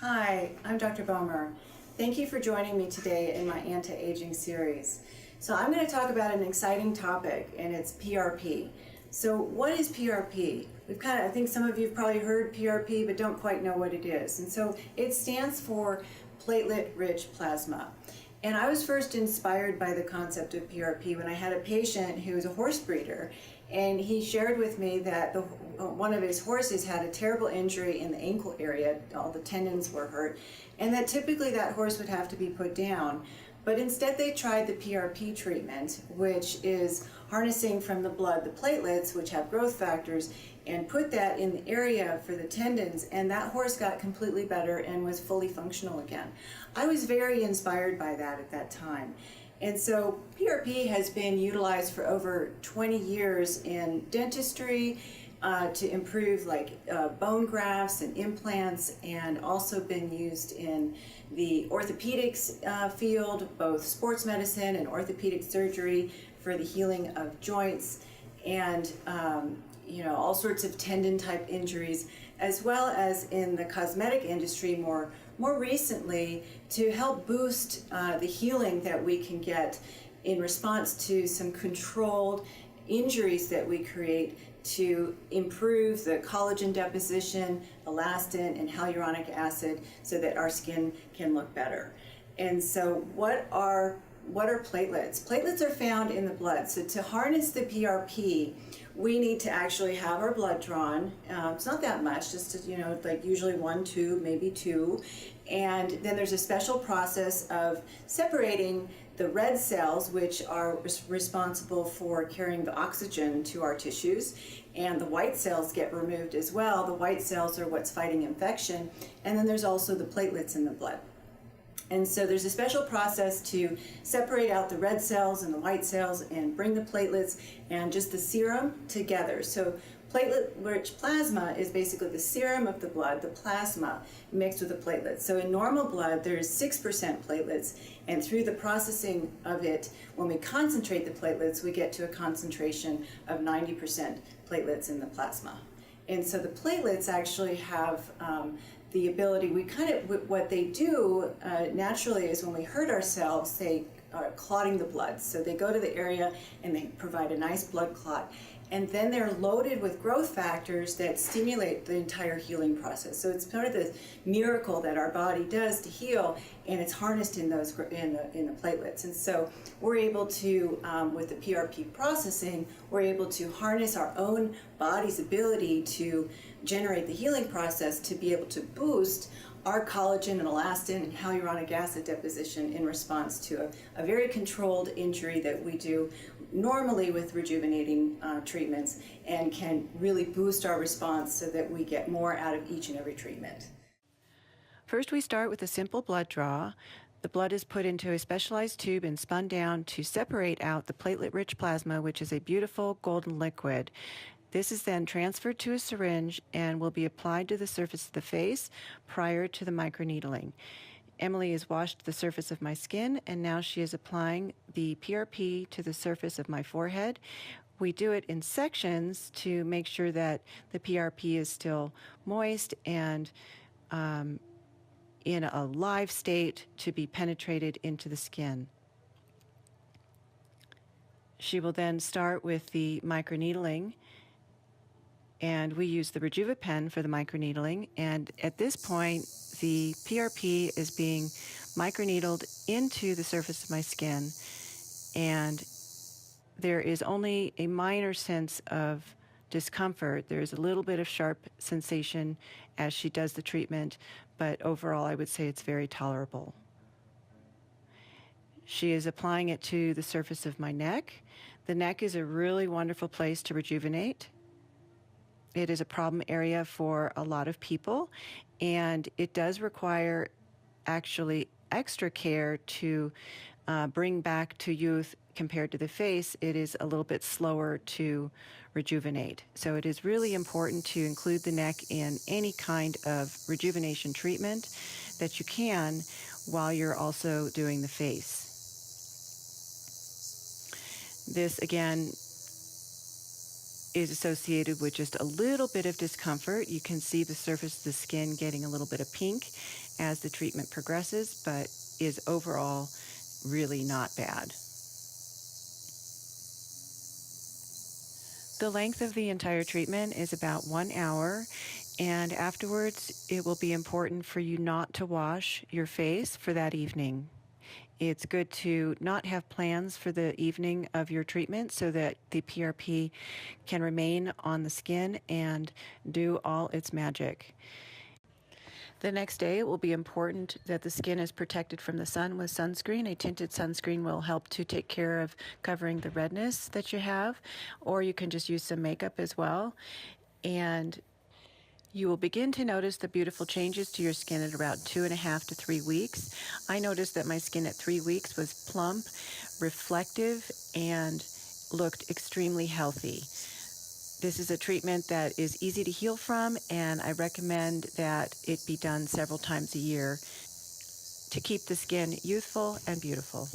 Hi, I'm Dr. Bomer. Thank you for joining me today in my anti-aging series. So I'm going to talk about an exciting topic, and it's PRP. So what is PRP? I think some of you have probably heard PRP but don't quite know what it is. And so it stands for platelet-rich plasma. And I was first inspired by the concept of PRP when I had a patient who was a horse breeder, and he shared with me that one of his horses had a terrible injury in the ankle area. All the tendons were hurt, and that typically that horse would have to be put down. But instead they tried the PRP treatment, which is harnessing from the blood the platelets, which have growth factors, and put that in the area for the tendons, and that horse got completely better and was fully functional again. I was very inspired by that at that time. And so PRP has been utilized for over 20 years in dentistry to improve bone grafts and implants, and also been used in the orthopedics field, both sports medicine and orthopedic surgery for the healing of joints and all sorts of tendon type injuries, as well as in the cosmetic industry more recently to help boost the healing that we can get in response to some controlled injuries that we create to improve the collagen deposition, elastin, and hyaluronic acid so that our skin can look better. And so what are platelets? Platelets are found in the blood. So to harness the PRP, we need to actually have our blood drawn. It's not that much, just usually 1 tube, maybe 2. And then there's a special process of separating the red cells, which are responsible for carrying the oxygen to our tissues, and the white cells get removed as well. The white cells are what's fighting infection, and then there's also the platelets in the blood. And so there's a special process to separate out the red cells and the white cells and bring the platelets and just the serum together. So platelet-rich plasma is basically the serum of the blood, the plasma mixed with the platelets. So in normal blood, there's 6% platelets, and through the processing of it, when we concentrate the platelets, we get to a concentration of 90% platelets in the plasma. And so the platelets actually have the ability, what they do naturally is when we hurt ourselves, they are clotting the blood. So they go to the area and they provide a nice blood clot. And then they're loaded with growth factors that stimulate the entire healing process. So it's part of the miracle that our body does to heal, and it's harnessed in the platelets. And so we're able to, with the PRP processing, we're able to harness our own body's ability to generate the healing process to be able to boost our collagen and elastin and hyaluronic acid deposition in response to a very controlled injury that we do normally with rejuvenating treatments, and can really boost our response so that we get more out of each and every treatment. First, we start with a simple blood draw. The blood is put into a specialized tube and spun down to separate out the platelet-rich plasma, which is a beautiful golden liquid. This is then transferred to a syringe and will be applied to the surface of the face prior to the microneedling. Emily has washed the surface of my skin, and now she is applying the PRP to the surface of my forehead. We do it in sections to make sure that the PRP is still moist and in a live state to be penetrated into the skin. She will then start with the microneedling, and we use the Rejuvent pen for the microneedling. And at this point, the PRP is being microneedled into the surface of my skin, and there is only a minor sense of discomfort. There's a little bit of sharp sensation as she does the treatment, but overall I would say it's very tolerable. She is applying it to the surface of my neck. The neck is a really wonderful place to rejuvenate. It is a problem area for a lot of people, and it does require actually extra care to bring back to youth compared to the face. It is a little bit slower to rejuvenate. So it is really important to include the neck in any kind of rejuvenation treatment that you can while you're also doing the face. This again is associated with just a little bit of discomfort. You can see the surface of the skin getting a little bit of pink as the treatment progresses, but is overall really not bad. The length of the entire treatment is about 1 hour, and afterwards it will be important for you not to wash your face for that evening. It's good to not have plans for the evening of your treatment so that the PRP can remain on the skin and do all its magic. The next day, it will be important that the skin is protected from the sun with sunscreen. A tinted sunscreen will help to take care of covering the redness that you have, or you can just use some makeup as well. And you will begin to notice the beautiful changes to your skin at about 2.5 to 3 weeks. I noticed that my skin at 3 weeks was plump, reflective, and looked extremely healthy. This is a treatment that is easy to heal from, and I recommend that it be done several times a year to keep the skin youthful and beautiful.